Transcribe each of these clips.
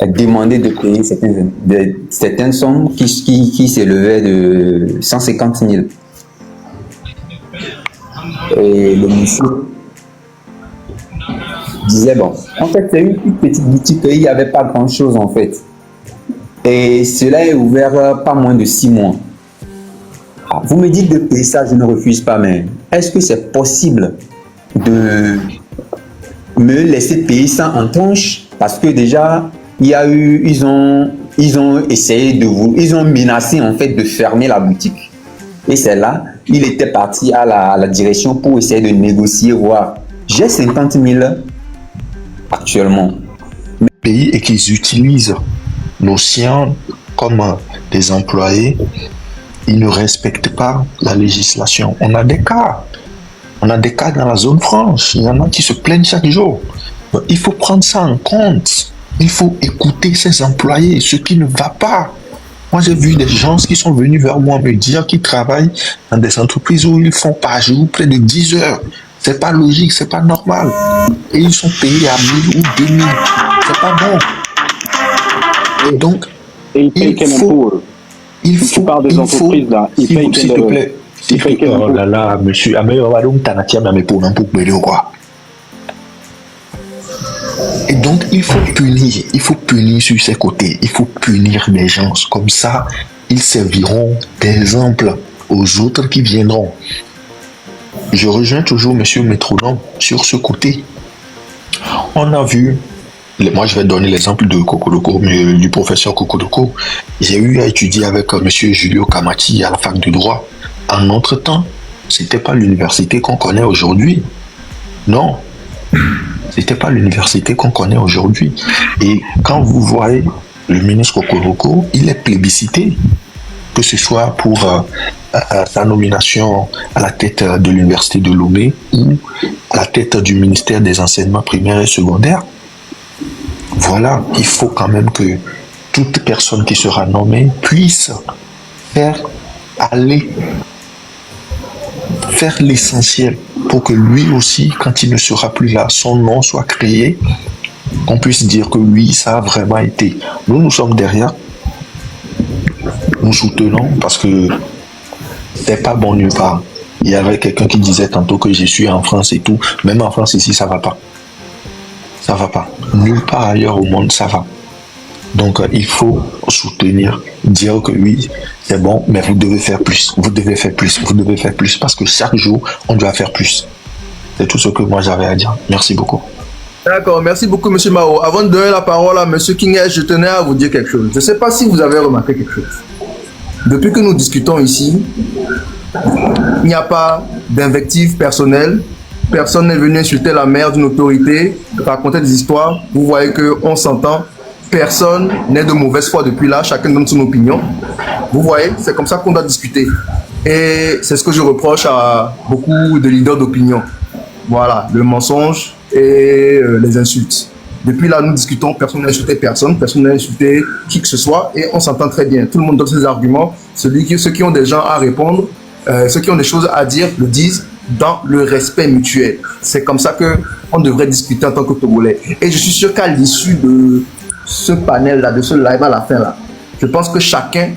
demandé de payer certaines sommes qui s'élevaient de 150 000. Et le monsieur disait, bon, en fait, c'est une petite boutique, il n'y avait pas grand-chose en fait. Et cela est ouvert pas moins de 6 mois. Vous me dites de payer ça, je ne refuse pas, mais est-ce que c'est possible de me laisser payer ça en tranches? Parce que déjà, ils ont essayé ils ont menacé en fait de fermer la boutique. Et c'est là, il était parti à la direction pour essayer de négocier, voir. J'ai 50 000 actuellement. Pays et qu'ils utilisent nos siens comme des employés, ils ne respectent pas la législation. On a des cas. On a des cas dans la zone franche. Il y en a qui se plaignent chaque jour. Il faut prendre ça en compte. Il faut écouter ces employés, ce qui ne va pas. Moi, j'ai vu des gens qui sont venus vers moi me dire qu'ils travaillent dans des entreprises où ils font par jour près de 10 heures. C'est pas logique, c'est pas normal. Et ils sont payés à 1000 ou 2000. C'est pas bon. Et donc, il faut, des entreprises là, ils payent s'il te plaît. Oh là là, monsieur, quoi. Et donc, il faut punir sur ces côtés, il faut punir les gens. Comme ça, ils serviront d'exemple aux autres qui viendront. Je rejoins toujours monsieur Métronome sur ce côté. On a vu, moi je vais donner l'exemple de Kokodoko, du professeur Kokodoko. J'ai eu à étudier avec monsieur Julio Kamati à la fac de droit. En notre temps, c'était pas l'université qu'on connaît aujourd'hui. Non. C'était pas l'université qu'on connaît aujourd'hui. Et quand vous voyez le ministre Kokodoko, il est plébiscité, que ce soit pour sa nomination à la tête de l'université de Lomé ou à la tête du ministère des enseignements primaires et secondaires. Voilà, il faut quand même que toute personne qui sera nommée puisse faire l'essentiel pour que lui aussi, quand il ne sera plus là, son nom soit créé, qu'on puisse dire que oui, ça a vraiment été. Nous sommes derrière, nous soutenons parce que c'est pas bon nulle part. Il y avait quelqu'un qui disait tantôt que je suis en France et tout. Même en France ici, ça va pas. Ça va pas. Nulle part ailleurs au monde, ça va. Donc, il faut soutenir, dire que oui, c'est bon, mais vous devez faire plus. Vous devez faire plus. Vous devez faire plus parce que chaque jour, on doit faire plus. C'est tout ce que moi j'avais à dire. Merci beaucoup. D'accord, merci beaucoup, monsieur Mao. Avant de donner la parole à monsieur Kingesh, je tenais à vous dire quelque chose. Je ne sais pas si vous avez remarqué quelque chose. Depuis que nous discutons ici, il n'y a pas d'invective personnelle. Personne n'est venu insulter la mère d'une autorité, raconter des histoires. Vous voyez qu'on s'entend. Personne n'est de mauvaise foi depuis là. Chacun donne son opinion. Vous voyez, c'est comme ça qu'on doit discuter. Et c'est ce que je reproche à beaucoup de leaders d'opinion. Voilà, le mensonge et les insultes. Depuis là, nous discutons, personne n'a insulté personne, personne n'a insulté qui que ce soit, et on s'entend très bien. Tout le monde donne ses arguments. Ceux qui ont des gens à répondre, ceux qui ont des choses à dire, le disent dans le respect mutuel. C'est comme ça qu'on devrait discuter en tant que Togolais. Et je suis sûr qu'à l'issue de ce panel-là, de ce live à la fin là, je pense que chacun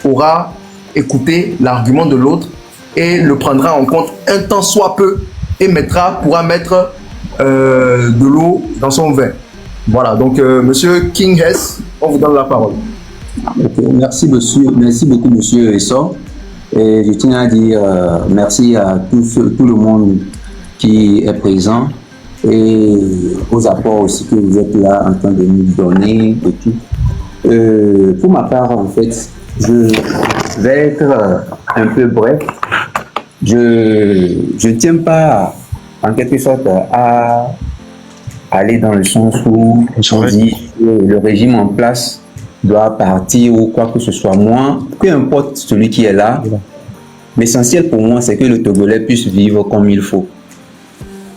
aura écouté l'argument de l'autre et le prendra en compte un temps soit peu et pourra mettre de l'eau dans son vin. Voilà, donc monsieur King Hess, on vous donne la parole. Okay, merci beaucoup monsieur Essor. Et je tiens à dire merci à tout le monde qui est présent et aux apports aussi que vous êtes là en train de nous donner et tout. Pour ma part, en fait, je vais être un peu bref. Je ne tiens pas en quelque sorte à aller dans le sens où on dit que le régime en place doit partir ou quoi que ce soit. Moi, peu importe celui qui est là, l'essentiel pour moi, c'est que le Togolais puisse vivre comme il faut.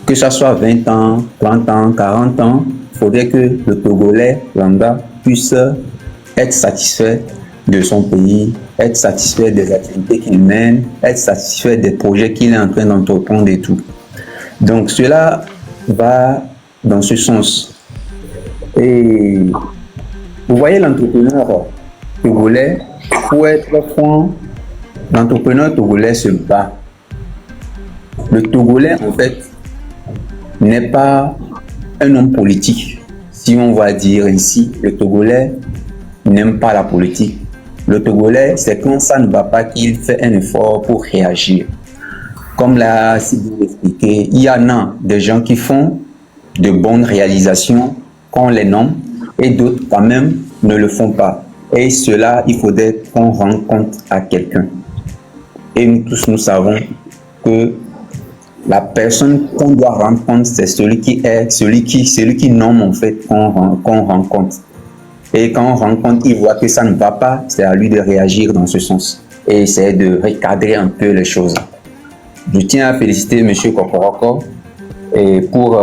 Que ça soit 20 ans, 30 ans, 40 ans, il faudrait que le Togolais lambda puisse être satisfait de son pays, être satisfait des activités qu'il mène, être satisfait des projets qu'il est en train d'entreprendre et tout. Donc cela va dans ce sens. Et Vous voyez l'entrepreneur togolais, pour être franc, l'entrepreneur togolais se bat. Le Togolais, en fait, n'est pas un homme politique. Si on va dire ainsi, le Togolais n'aime pas la politique. Le Togolais, c'est quand ça ne va pas qu'il fait un effort pour réagir. Comme l'a si bien expliqué, il y en a des gens qui font de bonnes réalisations qu'on les nomme et d'autres quand même ne le font pas. Et cela, il faudrait qu'on rende compte à quelqu'un. Et nous tous, nous savons que la personne qu'on doit rendre compte, c'est celui qui nomme en fait qu'on rend compte. Et quand on rend compte, il voit que ça ne va pas, c'est à lui de réagir dans ce sens et essayer de recadrer un peu les choses. Je tiens à féliciter M. Kokoroko et pour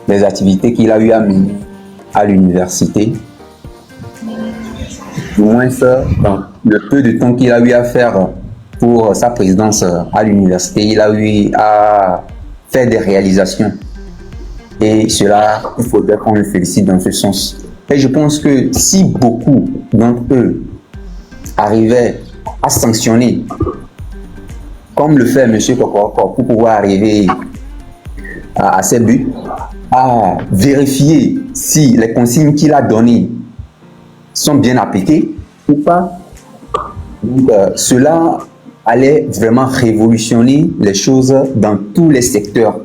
les activités qu'il a eu à mener à l'université. Du moins, ça, dans le peu de temps qu'il a eu à faire pour sa présidence à l'université, il a eu à faire des réalisations. Et cela, il faudrait qu'on le félicite dans ce sens. Et je pense que si beaucoup d'entre eux arrivaient à sanctionner, comme le fait M. Kokoroko, pour pouvoir arriver à ses buts, à vérifier si les consignes qu'il a données sont bien appliquées ou pas, donc, cela allait vraiment révolutionner les choses dans tous les secteurs,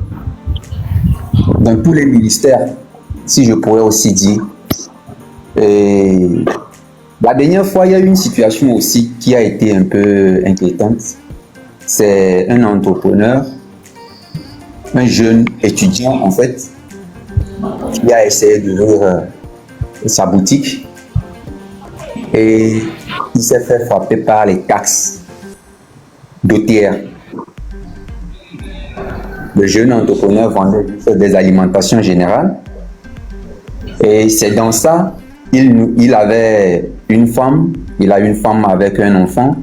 dans tous les ministères, si je pourrais aussi dire. Et la dernière fois, il y a eu une situation aussi qui a été un peu inquiétante. C'est un entrepreneur, un jeune étudiant en fait, qui a essayé d'ouvrir sa boutique et il s'est fait frapper par les taxes d'OTR. Le jeune entrepreneur vendait des alimentations générales et c'est dans ça il avait une femme, il a une femme avec un enfant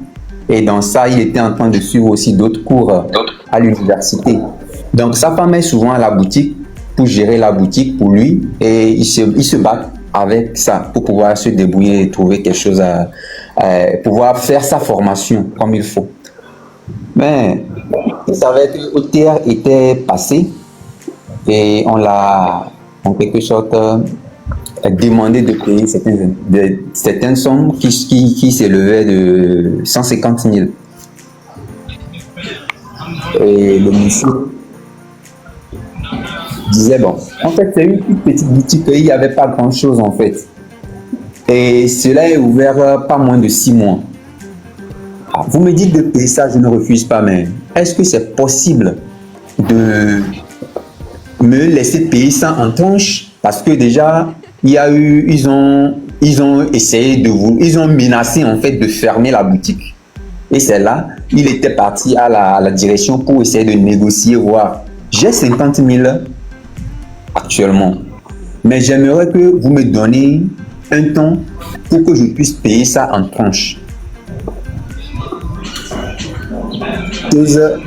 et dans ça il était en train de suivre aussi d'autres cours à l'université. Donc sa femme est souvent à la boutique pour gérer la boutique pour lui et il se bat avec ça pour pouvoir se débrouiller et trouver quelque chose à pouvoir faire sa formation comme il faut. Mais il savait que OTR était passé et on l'a en quelque sorte demandé de payer certaines sommes qui s'élevaient de 150 000. Et le monsieur disait, bon, en fait, c'est une petite boutique, il n'y avait pas grand-chose en fait. Et cela est ouvert pas moins de 6 mois. Vous me dites de payer ça, je ne refuse pas, mais est-ce que c'est possible de me laisser payer ça en tranches? Parce que déjà, ils ont essayé ils ont menacé en fait de fermer la boutique. Et c'est là, il était parti à la direction pour essayer de négocier, voir. J'ai 50 000 actuellement, mais j'aimerais que vous me donniez un temps pour que je puisse payer ça en tranches.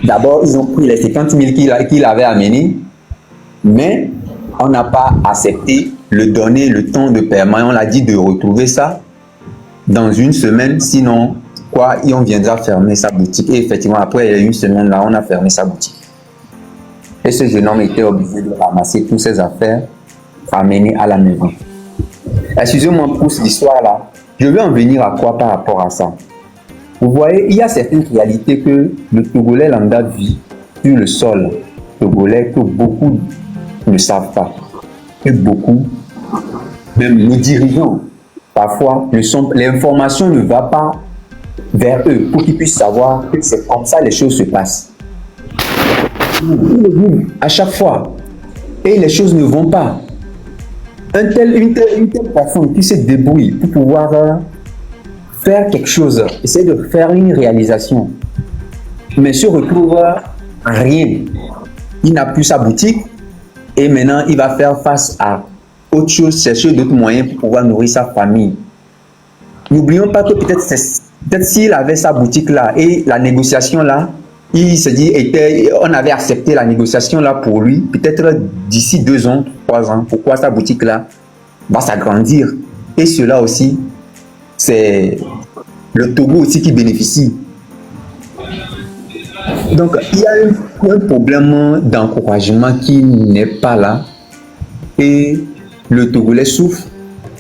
D'abord, ils ont pris les 50 000 qu'il avait amené, mais on n'a pas accepté le donner le temps de paiement. On l'a dit de retrouver ça dans une semaine, sinon quoi, on viendra fermer sa boutique. Et effectivement, après une semaine là, on a fermé sa boutique. Et ce jeune homme était obligé de ramasser toutes ses affaires, ramener à la maison. Excusez-moi pour cette histoire-là. Je veux en venir à quoi par rapport à ça? Vous voyez, il y a certaines réalités que le Togolais lambda vit sur le sol togolais que beaucoup ne savent pas. Que beaucoup, même nos dirigeants, parfois, l'information ne va pas vers eux pour qu'ils puissent savoir que c'est comme ça les choses se passent. À chaque fois, et les choses ne vont pas. Une telle personne qui se débrouille pour pouvoir faire quelque chose, essayer de faire une réalisation, mais se retrouve à rien. Il n'a plus sa boutique et maintenant il va faire face à autre chose, chercher d'autres moyens pour pouvoir nourrir sa famille. N'oublions pas que peut-être s'il avait sa boutique là et la négociation là, il se dit, on avait accepté la négociation là pour lui, peut-être d'ici 2 ans, 3 ans, pourquoi sa boutique là va s'agrandir. Et cela aussi, c'est le Togo aussi qui bénéficie. Donc, il y a un problème d'encouragement qui n'est pas là. Et le Togolais souffre,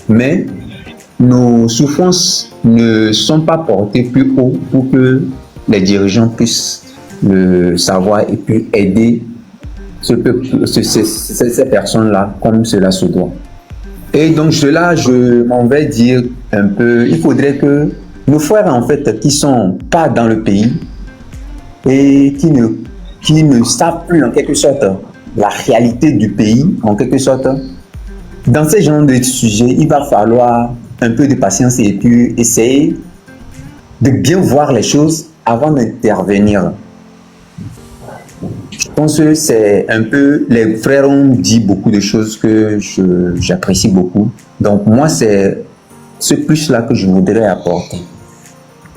mais nos souffrances ne sont pas portées plus haut pour que les dirigeants puissent le savoir et puis aider ces personnes-là comme cela se doit. Et donc là, je m'en vais dire un peu, il faudrait que nos frères en fait qui sont pas dans le pays et qui ne savent plus en quelque sorte la réalité du pays, en quelque sorte, dans ce genre de sujets, il va falloir un peu de patience et puis essayer de bien voir les choses avant d'intervenir. Je pense que c'est un peu, les frères ont dit beaucoup de choses que j'apprécie beaucoup. Donc moi, c'est ce plus-là que je voudrais apporter.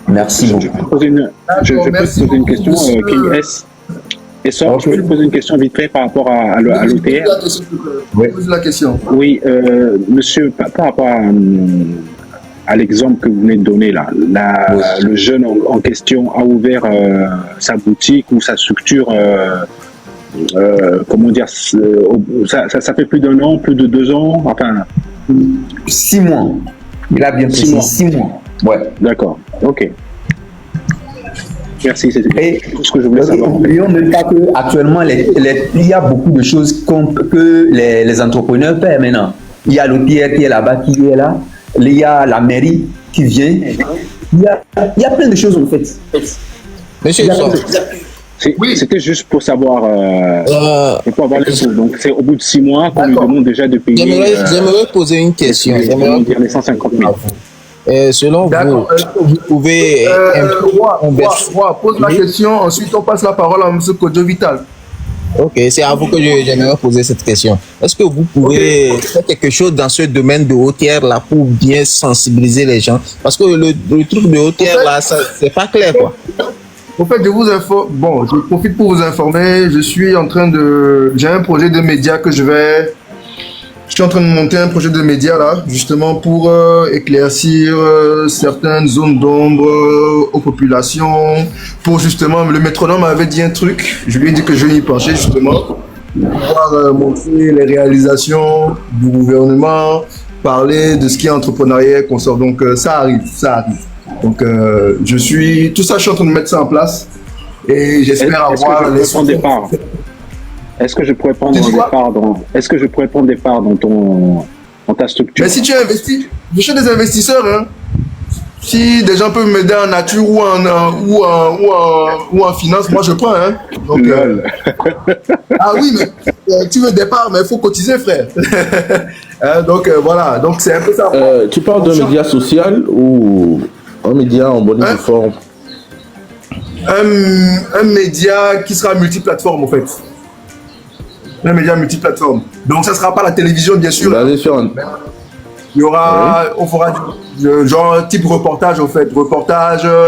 Merci beaucoup. Je peux te poser une question, King S. Et ça, je peux te poser une question vite fait par rapport à l'OTR. Pose la question. Oui, monsieur, par rapport à l'exemple que vous venez de donner là, le jeune en question a ouvert sa boutique ou sa structure, comment dire, ça fait plus d'1 an, plus de 2 ans, enfin... 6 mois. Il a bien précisé 6 mois. Ouais. D'accord, ok. Merci, c'est tout ce que je voulais savoir. N'oublions même pas qu'actuellement, il y a beaucoup de choses que les entrepreneurs paient maintenant. Il y a l'OTR qui est là-bas, qui est là. Il y a la mairie qui vient. Il y a plein de choses en fait. Monsieur oui, c'était juste pour savoir, pour avoir les choses. Donc, c'est au bout de 6 mois qu'on lui demande déjà de payer. J'aimerais poser une question. J'aimerais dire les 150 000. Selon vous pouvez... pose la question, ensuite on passe la parole à M. Kodjo Vital. Ok, c'est à vous que j'aimerais poser cette question. Est-ce que vous pouvez faire quelque chose dans ce domaine de OTR là pour bien sensibiliser les gens? Parce que le truc de OTR là, c'est pas clair quoi. En fait, je profite pour vous informer. J'ai un projet de média je suis en train de monter un projet de média là, justement pour éclaircir certaines zones d'ombre aux populations. Pour justement, le métronome avait dit un truc, je lui ai dit que je vais y pencher justement, pour pouvoir montrer les réalisations du gouvernement, parler de ce qui est entrepreneuriat, consort. Donc ça arrive. Donc tout ça, je suis en train de mettre ça en place et j'espère avoir les parts. Est-ce que je pourrais prendre des parts dans ta structure? Mais si tu investis, je suis des investisseurs, hein. Si des gens peuvent m'aider en nature ou en finance, moi je prends, hein. Donc, ah oui, mais tu veux des parts, mais il faut cotiser, frère. Donc voilà, donc c'est un peu ça. Tu parles d'un média social ou un média en bonne forme? Un média qui sera multiplateforme en fait. Un média multiplateforme. Donc ça ne sera pas la télévision bien sûr. Il y aura, on fera genre type reportage en fait,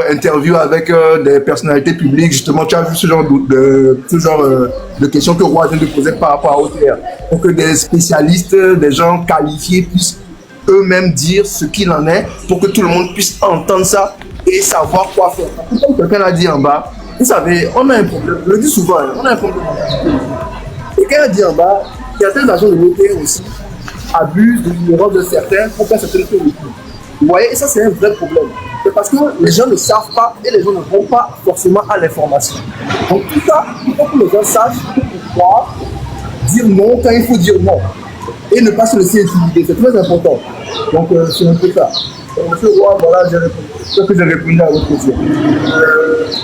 interview avec des personnalités publiques. Justement, tu as vu ce genre de questions que Roi vient de poser par rapport à OTR. Pour que des spécialistes, des gens qualifiés puissent eux-mêmes dire ce qu'il en est, pour que tout le monde puisse entendre ça et savoir quoi faire. Comme quelqu'un l'a dit en bas, vous savez, on a un problème, je le dis souvent, on a un problème. Quelqu'un a dit en bas, certains agents de l'OTR aussi abusent de l'ignorance de certains pour faire certaines choses. Vous voyez, et ça c'est un vrai problème. C'est parce que les gens ne savent pas et les gens ne vont pas forcément à l'information. Donc tout ça, il faut que les gens sachent pouvoir dire non quand il faut dire non. Et ne pas se laisser intimider, c'est très important. Donc c'est un peu ça. Monsieur Roy, voilà, j'ai répondu. Je que j'ai répondu à votre question.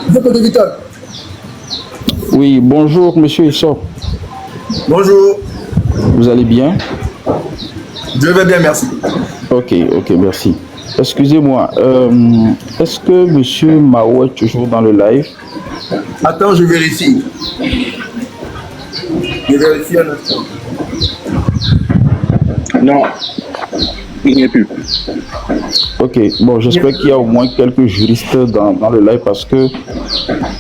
Monsieur Kodjo Vital. Oui, bonjour Monsieur Issor. Bonjour. Vous allez bien? Je vais bien, merci. Ok, merci. Excusez-moi, est-ce que Monsieur Mao est toujours dans le live? Attends, je vérifie. Je vérifie un instant. Il n'y a plus. Ok, bon, j'espère qu'il y a au moins quelques juristes dans le live parce que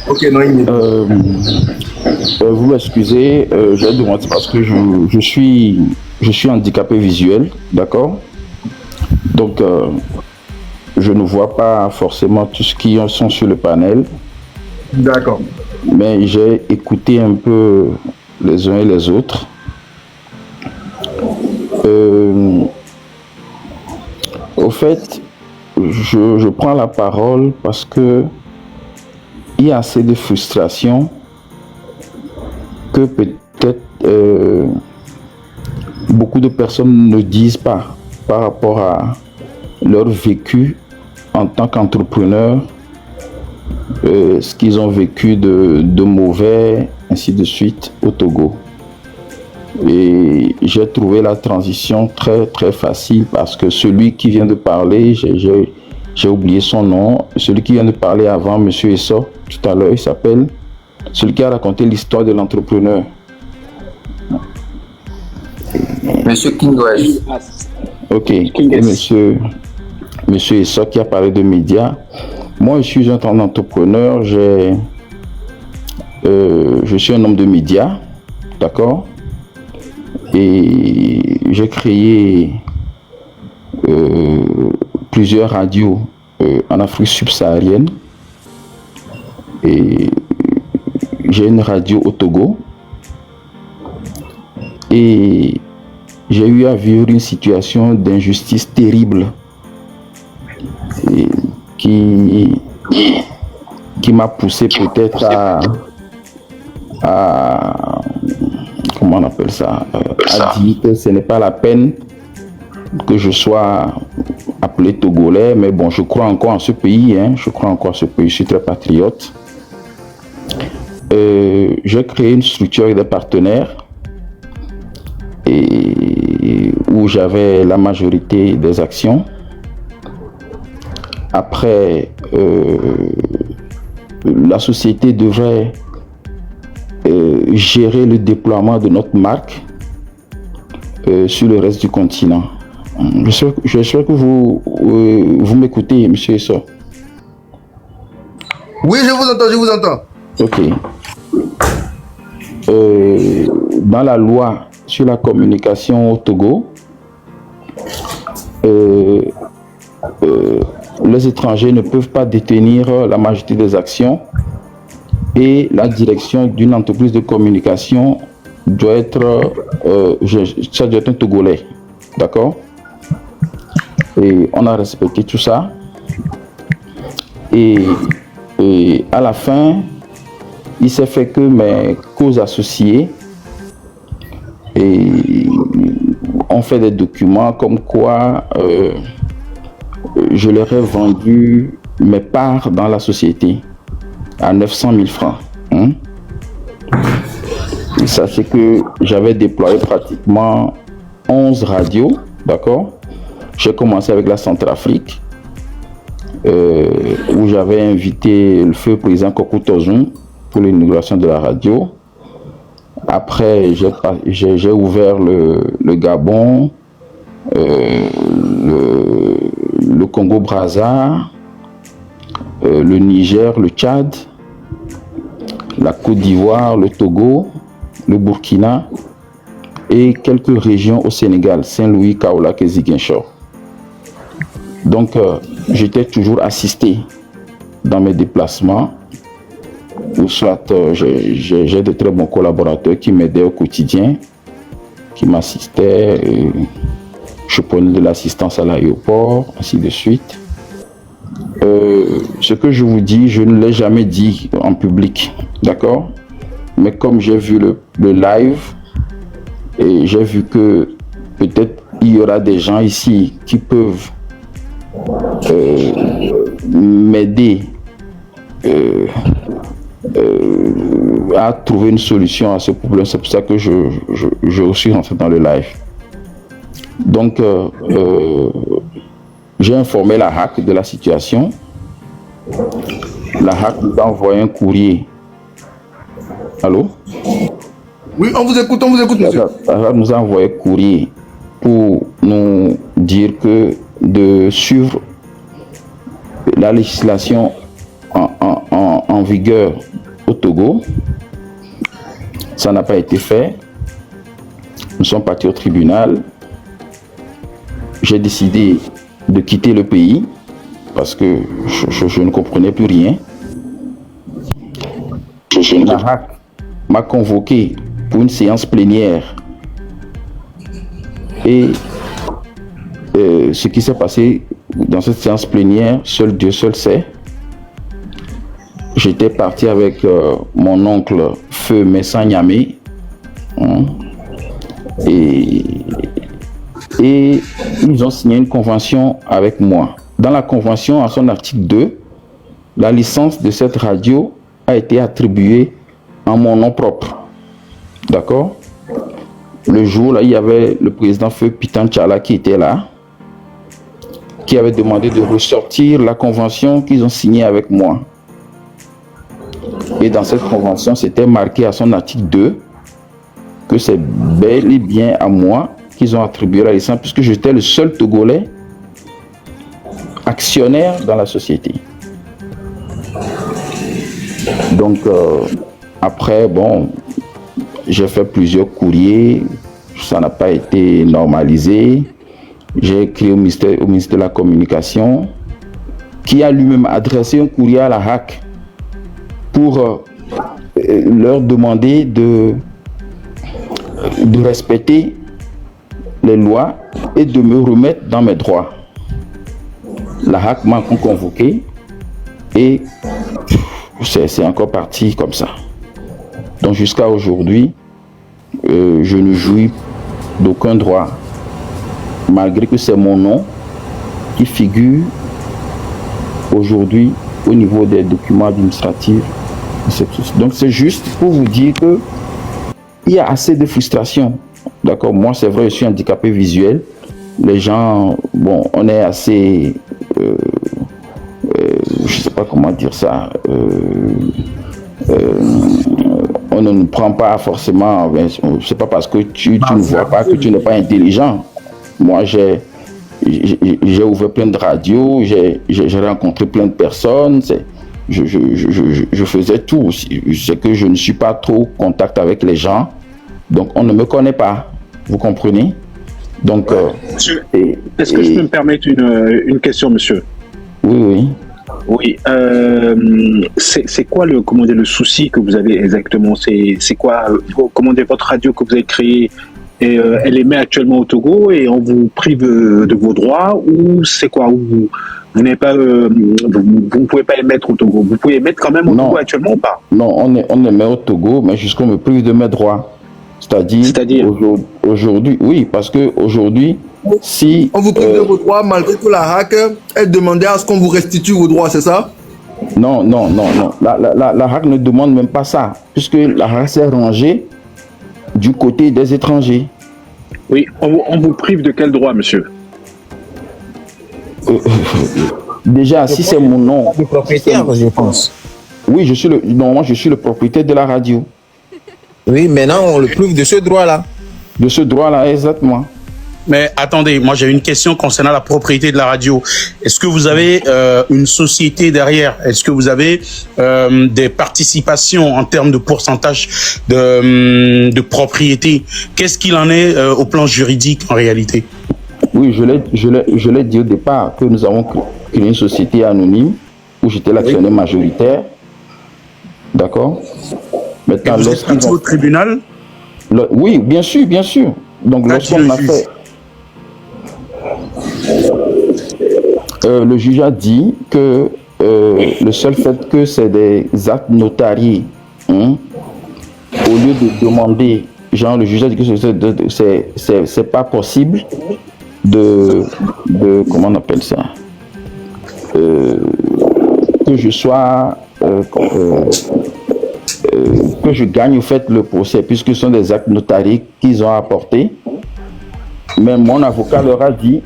Ok, non, il n'est vous m'excusez, j'ai demandé parce que je suis handicapé visuel, d'accord? Donc, je ne vois pas forcément tout ce qui sont sur le panel, D'accord. mais j'ai écouté un peu les uns et les autres. Au fait, je prends la parole parce que il y a assez de frustration que peut-être beaucoup de personnes ne disent pas par rapport à leur vécu en tant qu'entrepreneur, ce qu'ils ont vécu de mauvais, ainsi de suite, au Togo. Et j'ai trouvé la transition très très facile parce que celui qui vient de parler, j'ai oublié son nom, celui qui vient de parler avant, Monsieur Esso, tout à l'heure, il s'appelle, celui qui a raconté l'histoire de l'entrepreneur. Monsieur Kingway. Ok, monsieur Esso qui a parlé de médias. Moi, je suis un entrepreneur, je suis un homme de médias, d'accord? Et j'ai créé plusieurs radios en Afrique subsaharienne. Et j'ai une radio au Togo. Et j'ai eu à vivre une situation d'injustice terrible et qui m'a poussé peut-être à comment on appelle ça, à dire que ce n'est pas la peine que je sois appelé Togolais, mais bon, je crois encore en ce pays, je suis très patriote. J'ai créé une structure avec des partenaires et où j'avais la majorité des actions. Après, la société devrait gérer le déploiement de notre marque sur le reste du continent. Je sais que vous m'écoutez, monsieur Esso. Oui, je vous entends. Ok. Dans la loi sur la communication au Togo, les étrangers ne peuvent pas détenir la majorité des actions et la direction d'une entreprise de communication doit être, ça doit être un Togolais, d'accord? Et on a respecté tout ça. Et à la fin, il s'est fait que mes co-associés ont fait des documents comme quoi je leur ai vendu mes parts dans la société à 900 000 francs. Sachez que j'avais déployé pratiquement 11 radios, d'accord? J'ai commencé avec la Centrafrique, où j'avais invité le feu président Kokou Tozun pour l'inauguration de la radio. Après, j'ai ouvert le Gabon, le Congo-Brazza, le Niger, le Tchad, la Côte d'Ivoire, le Togo, le Burkina et quelques régions au Sénégal, Saint-Louis, Kaolack et Ziguinchor. Donc, j'étais toujours assisté dans mes déplacements, ou soit j'ai de très bons collaborateurs qui m'aidaient au quotidien, qui m'assistaient, je prenais de l'assistance à l'aéroport, ainsi de suite. Ce que je vous dis, je ne l'ai jamais dit en public, d'accord? Mais comme j'ai vu le live, et j'ai vu que peut-être il y aura des gens ici qui peuvent m'aider à trouver une solution à ce problème. C'est pour ça que je suis rentré dans le live. Donc, j'ai informé la HAC de la situation. La HAC nous a envoyé un courrier. Allô? Oui, on vous écoute, monsieur. La HAC nous a envoyé un courrier pour nous dire que de suivre la législation en vigueur au Togo, ça n'a pas été fait. Nous sommes partis au tribunal. J'ai décidé de quitter le pays parce que je ne comprenais plus rien. La HAC m'a convoqué pour une séance plénière. Et ce qui s'est passé dans cette séance plénière, seul Dieu seul sait. J'étais parti avec mon oncle Feu Messa Niamé. Et ils ont signé une convention avec moi. Dans la convention, en son article 2, la licence de cette radio a été attribuée en mon nom propre. D'accord? Le jour, là, il y avait le président Feu Pitan Tchala qui était là, qui avait demandé de ressortir la convention qu'ils ont signée avec moi. Et dans cette convention, c'était marqué à son article 2 que c'est bel et bien à moi qu'ils ont attribué la licence, puisque j'étais le seul Togolais actionnaire dans la société. Donc, après, bon, j'ai fait plusieurs courriers, ça n'a pas été normalisé. J'ai écrit au ministère de la Communication, qui a lui-même adressé un courrier à la HAC pour leur demander de respecter les lois et de me remettre dans mes droits. La HAC m'a convoqué et c'est encore parti comme ça. Donc jusqu'à aujourd'hui, je ne jouis d'aucun droit, malgré que c'est mon nom qui figure aujourd'hui au niveau des documents administratifs. Donc c'est juste pour vous dire que il y a assez de frustration. D'accord, moi c'est vrai, je suis handicapé visuel. Les gens, bon, on est assez, je sais pas comment dire ça. On ne nous prend pas forcément. C'est pas parce que tu ne vois pas que tu n'es pas intelligent. Moi j'ai ouvert plein de radios, j'ai rencontré plein de personnes. Je faisais tout. C'est que je ne suis pas trop en contact avec les gens. Donc, on ne me connaît pas. Vous comprenez? Donc, est-ce que je peux me permettre une question, monsieur? Oui. Oui. C'est quoi le souci que vous avez exactement? C'est quoi votre radio que vous avez créée? Et elle émet actuellement au Togo et on vous prive de vos droits, ou c'est quoi? Vous n'avez pas, vous ne pouvez pas émettre au Togo. Vous pouvez émettre quand même au Togo actuellement ou pas? Non, on émet au Togo, mais jusqu'on me prive de mes droits. C'est-à-dire aujourd'hui, oui, parce que aujourd'hui, si on vous prive de vos droits, malgré que la HAC ait demandé à ce qu'on vous restitue vos droits, c'est ça? Non. La HAC ne demande même pas ça, puisque la HAC s'est rangée du côté des étrangers. Oui, on vous prive de quel droit, monsieur? Déjà, si c'est mon nom. Le propriétaire, je pense. Oui, je suis le propriétaire de la radio. Oui, maintenant on le prive de ce droit-là. De ce droit-là, exactement. Mais attendez, moi j'ai une question concernant la propriété de la radio. Est-ce que vous avez une société derrière? Est-ce que vous avez des participations en termes de pourcentage de propriété? Qu'est-ce qu'il en est au plan juridique en réalité? Oui, je l'ai dit au départ que nous avons créé une société anonyme où j'étais l'actionnaire majoritaire. D'accord? Maintenant, vous êtes parti au tribunal? Oui, bien sûr. Donc, lorsqu'on a fait... le juge a dit que le seul fait que c'est des actes notariés, au lieu de demander, le juge a dit que c'est pas possible de comment on appelle ça, que je sois... que je gagne au fait le procès, puisque ce sont des actes notariés qu'ils ont apportés. Mais mon avocat leur a dit,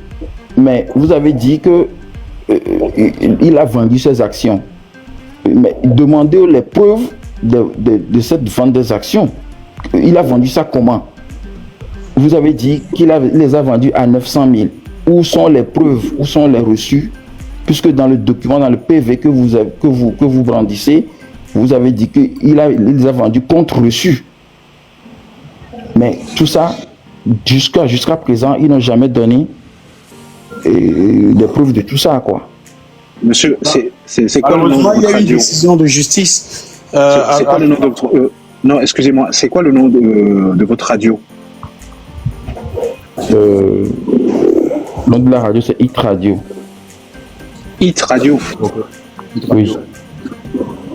mais vous avez dit que il a vendu ses actions. Mais demandez les preuves de cette vente des actions. Il a vendu ça comment? Vous avez dit qu'il les a vendus à 900 000. où sont les preuves, où sont les reçus, puisque dans le document, dans le PV que vous brandissez, vous avez dit qu'il les a vendus contre reçu. Mais tout ça, jusqu'à présent, ils n'ont jamais donné des preuves de tout ça, quoi. Monsieur, c'est quoi le nom de Malheureusement, il y votre a une radio? décision de justice. C'est quoi le nom de votre... non, excusez-moi, c'est quoi le nom de votre radio? Le nom de la radio, c'est Hit Radio. Hit Radio. Oui.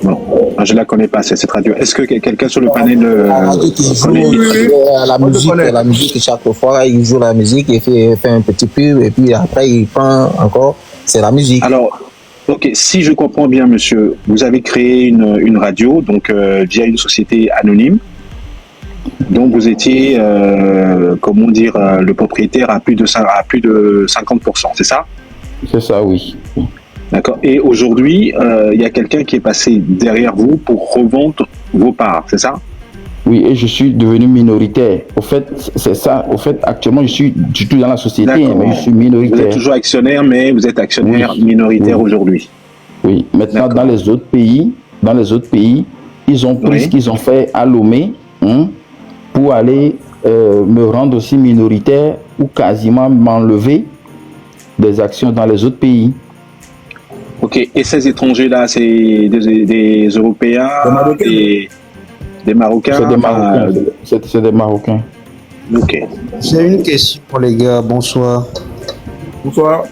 Bon, je la connais pas, cette radio. Est-ce que quelqu'un sur le panel La radio qui joue connaît Hit Radio? la musique chaque fois, il joue la musique et fait un petit pub et puis après il prend encore, c'est la musique. Alors, ok, si je comprends bien, monsieur, vous avez créé une radio, donc via une société anonyme, dont vous étiez, comment dire, le propriétaire à plus de 50%, c'est ça? C'est ça, oui. D'accord. Et aujourd'hui, il y a quelqu'un qui est passé derrière vous pour revendre vos parts, c'est ça? Oui, et je suis devenu minoritaire. Au fait, c'est ça. Au fait, actuellement, je suis du tout dans la société, mais je suis Vous minoritaire. êtes toujours actionnaire, mais vous êtes actionnaire minoritaire aujourd'hui. Oui. Maintenant, dans les autres pays, ils ont pris ce qu'ils ont fait à Lomé, pour aller me rendre aussi minoritaire ou quasiment m'enlever des actions dans les autres pays. Ok. Et ces étrangers-là, c'est des Européens, des Marocains. C'est des Marocains. C'est des Marocains. Ok. J'ai une question pour les gars. Bonsoir. Bonsoir.